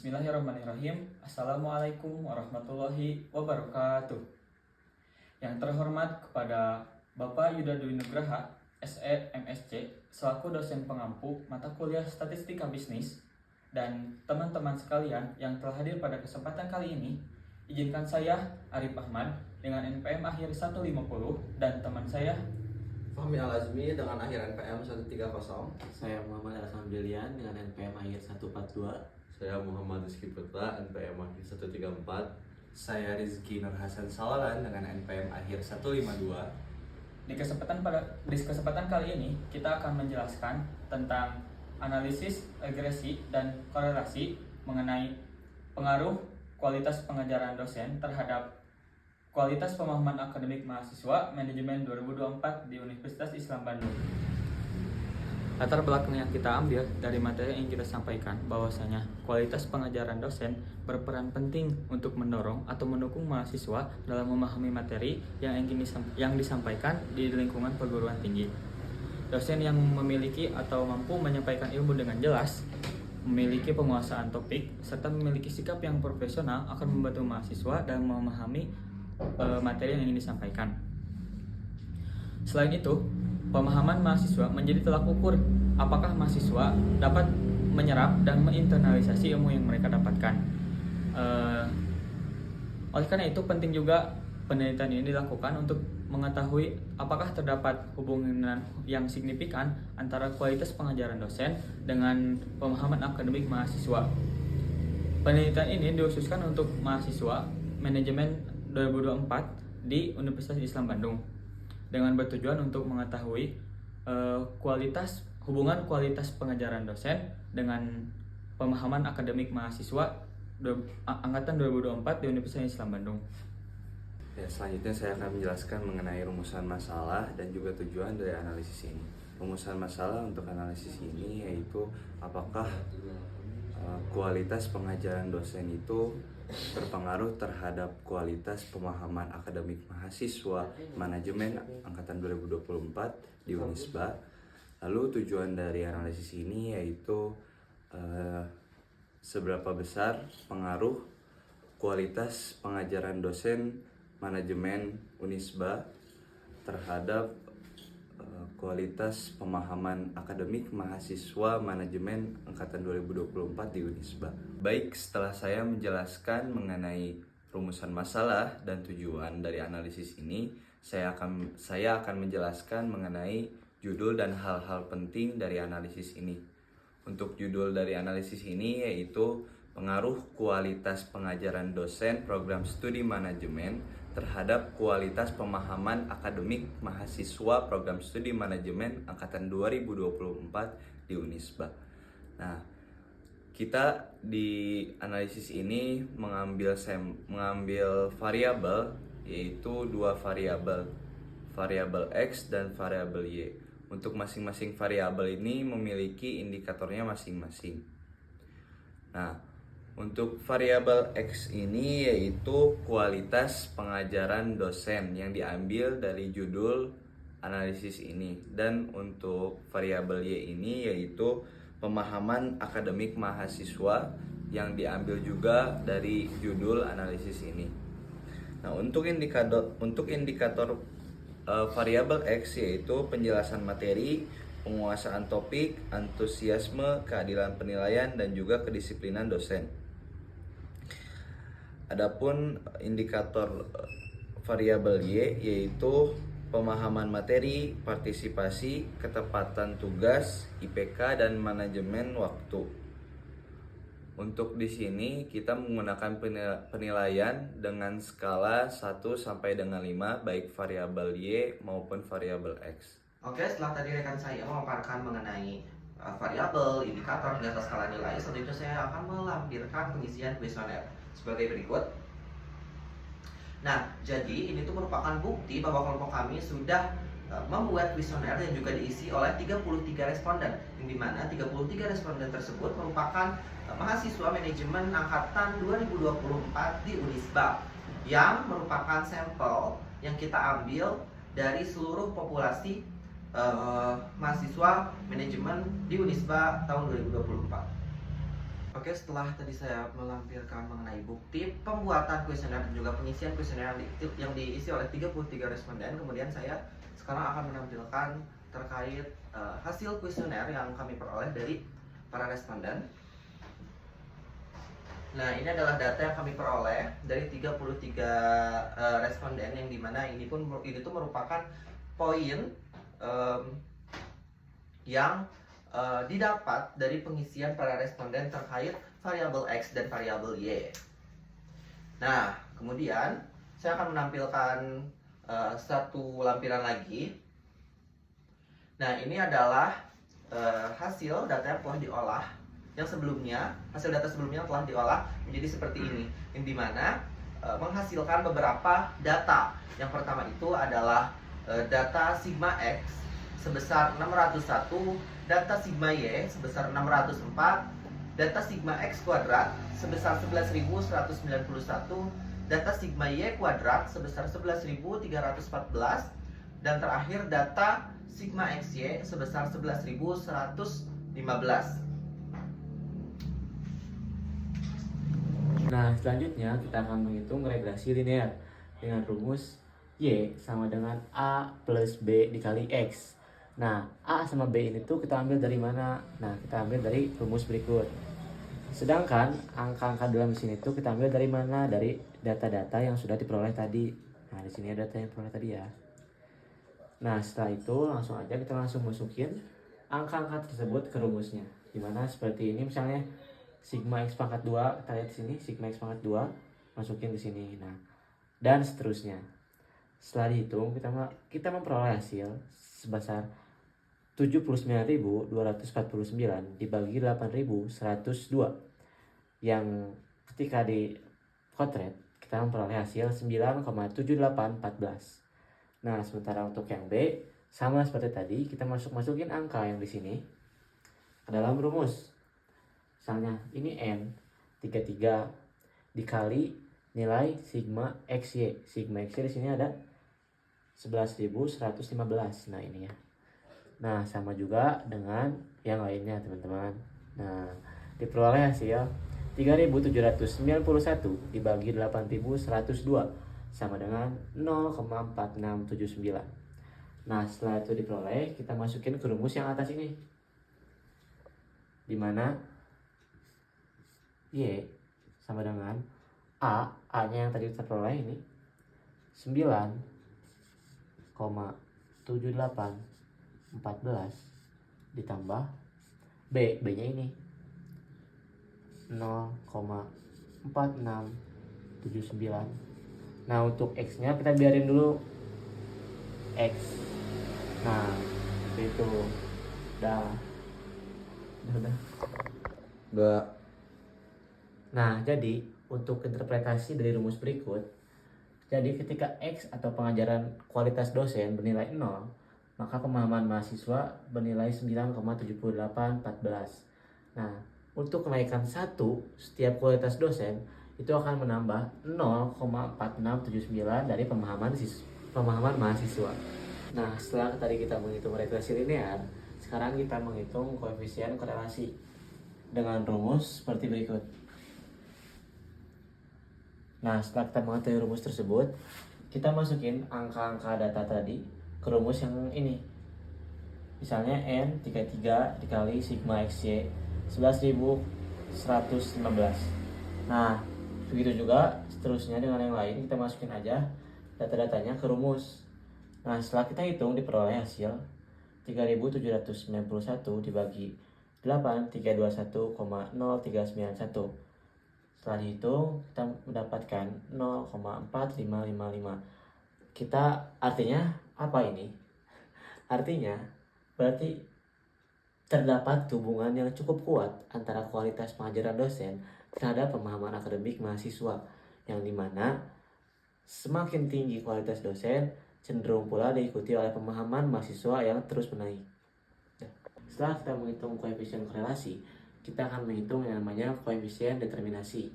Bismillahirrahmanirrahim. Assalamualaikum warahmatullahi wabarakatuh. Yang terhormat kepada Bapak Yuda Dwi Nugraha, SE MSc, selaku dosen pengampu mata kuliah Statistika Bisnis, dan teman-teman sekalian yang telah hadir pada kesempatan kali ini, izinkan saya, Arif Ahmad, dengan NPM akhir 150, dan teman saya, Fahmi Al-Azmi dengan akhir NPM 130. Saya Muhammad Hasan Brilian dengan NPM akhir 142. Saya Muhammad Rizky Putra, NPM akhir 134. Saya Rizky Nur Hasan Sawalan dengan NPM akhir 152. Di kesempatan kali ini kita akan menjelaskan tentang analisis, regresi, dan korelasi mengenai pengaruh kualitas pengajaran dosen terhadap kualitas pemahaman akademik mahasiswa manajemen 2024 di Universitas Islam Bandung. Latar belakang yang kita ambil dari materi yang kita sampaikan bahwasanya kualitas pengajaran dosen berperan penting untuk mendorong atau mendukung mahasiswa dalam memahami materi yang disampaikan di lingkungan perguruan tinggi. Dosen yang memiliki atau mampu menyampaikan ilmu dengan jelas, memiliki penguasaan topik, serta memiliki sikap yang profesional akan membantu mahasiswa dalam memahami materi yang ingin disampaikan. Selain itu, pemahaman mahasiswa menjadi tolak ukur apakah mahasiswa dapat menyerap dan menginternalisasi ilmu yang mereka dapatkan. Oleh karena itu penting juga penelitian ini dilakukan untuk mengetahui apakah terdapat hubungan yang signifikan antara kualitas pengajaran dosen dengan pemahaman akademik mahasiswa. Penelitian ini dikhususkan untuk mahasiswa manajemen 2024 di Universitas Islam Bandung dengan bertujuan untuk mengetahui hubungan kualitas pengajaran dosen dengan pemahaman akademik mahasiswa angkatan 2024 di Universitas Islam Bandung. Ya, selanjutnya saya akan menjelaskan mengenai rumusan masalah dan juga tujuan dari analisis ini. Rumusan masalah untuk analisis ini yaitu apakah kualitas pengajaran dosen itu berpengaruh terhadap kualitas pemahaman akademik mahasiswa manajemen angkatan 2024 di Unisba. Lalu tujuan dari analisis ini yaitu seberapa besar pengaruh kualitas pengajaran dosen manajemen Unisba terhadap kualitas pemahaman akademik mahasiswa manajemen angkatan 2024 di Unisba. Baik, setelah saya menjelaskan mengenai rumusan masalah dan tujuan dari analisis ini, saya akan menjelaskan mengenai judul dan hal-hal penting dari analisis ini. Untuk judul dari analisis ini yaitu pengaruh kualitas pengajaran dosen program studi manajemen terhadap kualitas pemahaman akademik mahasiswa program studi manajemen angkatan 2024 di Unisba. Nah, kita di analisis ini mengambil variabel, yaitu dua variabel X dan variabel Y. Untuk masing-masing variabel ini memiliki indikatornya masing-masing. Nah, untuk variabel X ini yaitu kualitas pengajaran dosen yang diambil dari judul analisis ini, dan untuk variabel Y ini yaitu pemahaman akademik mahasiswa yang diambil juga dari judul analisis ini. Nah, untuk indikator variabel X yaitu penjelasan materi, penguasaan topik, antusiasme, keadilan penilaian, dan juga kedisiplinan dosen. Adapun indikator variabel Y yaitu pemahaman materi, partisipasi, ketepatan tugas, IPK, dan manajemen waktu. Untuk di sini kita menggunakan penilaian dengan skala 1 sampai dengan 5 baik variabel Y maupun variabel X. Oke, setelah tadi rekan saya memaparkan mengenai variabel, indikator, hingga skala nilai, selanjutnya saya akan melampirkan pengisian kuesioner sebagai berikut. Nah, jadi ini tuh merupakan bukti bahwa kelompok kami sudah membuat kuesioner yang juga diisi oleh 33 responden, yang dimana 33 responden tersebut merupakan mahasiswa manajemen angkatan 2024 di Unisba, yang merupakan sampel yang kita ambil dari seluruh populasi mahasiswa manajemen di Unisba tahun 2024. Oke, setelah tadi saya melampirkan mengenai bukti pembuatan kuesioner dan juga pengisian kuesioner yang diisi oleh 33 responden, kemudian saya sekarang akan menampilkan terkait hasil kuesioner yang kami peroleh dari para responden. Nah, ini adalah data yang kami peroleh dari 33 responden, yang dimana ini tuh merupakan poin yang didapat dari pengisian para responden terkait variabel X dan variabel Y. Nah, kemudian saya akan menampilkan satu lampiran lagi. Nah, ini adalah hasil data yang telah diolah, hasil data sebelumnya telah diolah menjadi seperti ini, yang dimana menghasilkan beberapa data. Yang pertama itu adalah data sigma X sebesar 601, data sigma Y sebesar 604, data sigma X kuadrat sebesar 11.191, data sigma Y kuadrat sebesar 11.314, dan terakhir data sigma XY sebesar 11.115. Nah, selanjutnya kita akan menghitung regresi linear dengan rumus Y sama dengan A plus B dikali X. Nah, A sama B ini tuh kita ambil dari mana? Nah, kita ambil dari rumus berikut. Sedangkan angka-angka dalam sini tuh kita ambil dari mana? Dari data-data yang sudah diperoleh tadi. Nah, di sini ada data yang diperoleh tadi ya. Nah, setelah itu langsung aja kita masukin angka-angka tersebut ke rumusnya. Dimana seperti ini misalnya sigma X pangkat 2, kita lihat di sini sigma X pangkat 2 masukin di sini. Nah, dan seterusnya. Setelah dihitung kita memperoleh hasil sebesar 79.249 dibagi 8.102, yang ketika di kotret kita memperoleh hasil 9,7814. Nah, sementara untuk yang B sama seperti tadi, kita masukin angka yang di sini ke dalam rumus. Misalnya ini N 33 dikali nilai sigma XY. Sigma XY di sini ada 11.115. Nah, ini ya. Nah, sama juga dengan yang lainnya, teman-teman. Nah, diperoleh hasil 3.791 dibagi 8.102 sama dengan 0,4679. Nah, setelah itu diperoleh, kita masukin ke rumus yang atas ini, dimana Y sama dengan A-nya yang tadi kita peroleh ini 9,7814 ditambah B-nya ini 0,4679. Nah, untuk X-nya kita biarin dulu X. Nah, itu udah. Nah, jadi untuk interpretasi dari rumus berikut, jadi ketika X atau pengajaran kualitas dosen bernilai 0, maka pemahaman mahasiswa bernilai 9,7814. Nah, untuk kenaikan 1 setiap kualitas dosen itu akan menambah 0,4679 dari pemahaman mahasiswa. Nah, setelah tadi kita menghitung regresi linear, sekarang kita menghitung koefisien korelasi dengan rumus seperti berikut. Nah, setelah kita mengetahui rumus tersebut, kita masukin angka-angka data tadi ke rumus yang ini. Misalnya N33 dikali sigma XY 11.115. Nah, begitu juga seterusnya dengan yang lain, kita masukin aja data-datanya ke rumus. Nah, setelah kita hitung diperoleh hasil 3.791 dibagi 8, 321,0391. Setelah dihitung kita mendapatkan 0,4555. Kita artinya apa ini? Artinya berarti terdapat hubungan yang cukup kuat antara kualitas pengajaran dosen terhadap pemahaman akademik mahasiswa, yang dimana semakin tinggi kualitas dosen, cenderung pula diikuti oleh pemahaman mahasiswa yang terus menaik. Setelah kita menghitung koefisien korelasi, kita akan menghitung yang namanya koefisien determinasi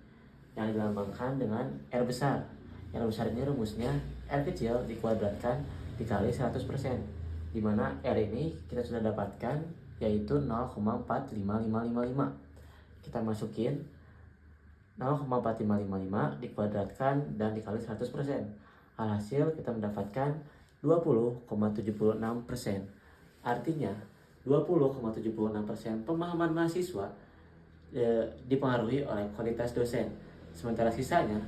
yang dilambangkan dengan R besar. R besar ini rumusnya R kecil dikuadratkan dikali 100%, dimana R ini kita sudah dapatkan yaitu 0,45555. kita masukin 0,4555 dikuadratkan dan dikali 100%. Alhasil kita mendapatkan 20,76%. Artinya 20,76% pemahaman mahasiswa dipengaruhi oleh kualitas dosen. Sementara sisanya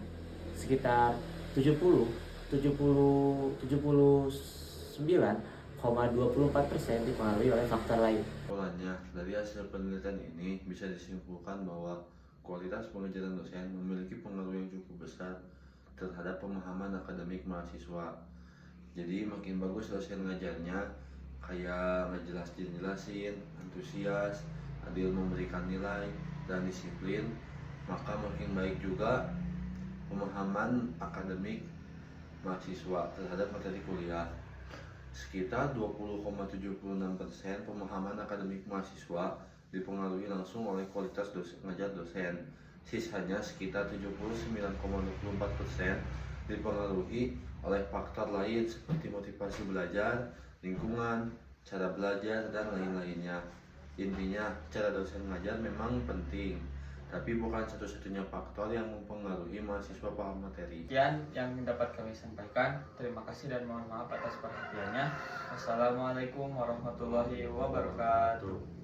sekitar 79,24% dipengaruhi oleh faktor lain. Polanya, dari hasil penelitian ini bisa disimpulkan bahwa kualitas pengajaran dosen memiliki pengaruh yang cukup besar terhadap pemahaman akademik mahasiswa. Jadi makin bagus dosen ngajarnya, kayak ngejelasin, antusias, adil memberikan nilai, dan disiplin, maka makin baik juga pemahaman akademik mahasiswa terhadap materi kuliah. Sekitar 20,76% pemahaman akademik mahasiswa dipengaruhi langsung oleh kualitas ngajar dosen. Sisanya sekitar 79,24% dipengaruhi oleh faktor lain seperti motivasi belajar, lingkungan, cara belajar, dan lain-lainnya. Intinya, cara dosen ngajar memang penting, tapi bukan satu-satunya faktor yang mempengaruhi mahasiswa paham materi. Sekian yang dapat kami sampaikan. Terima kasih dan mohon maaf atas perhatiannya. Wassalamualaikum warahmatullahi wabarakatuh.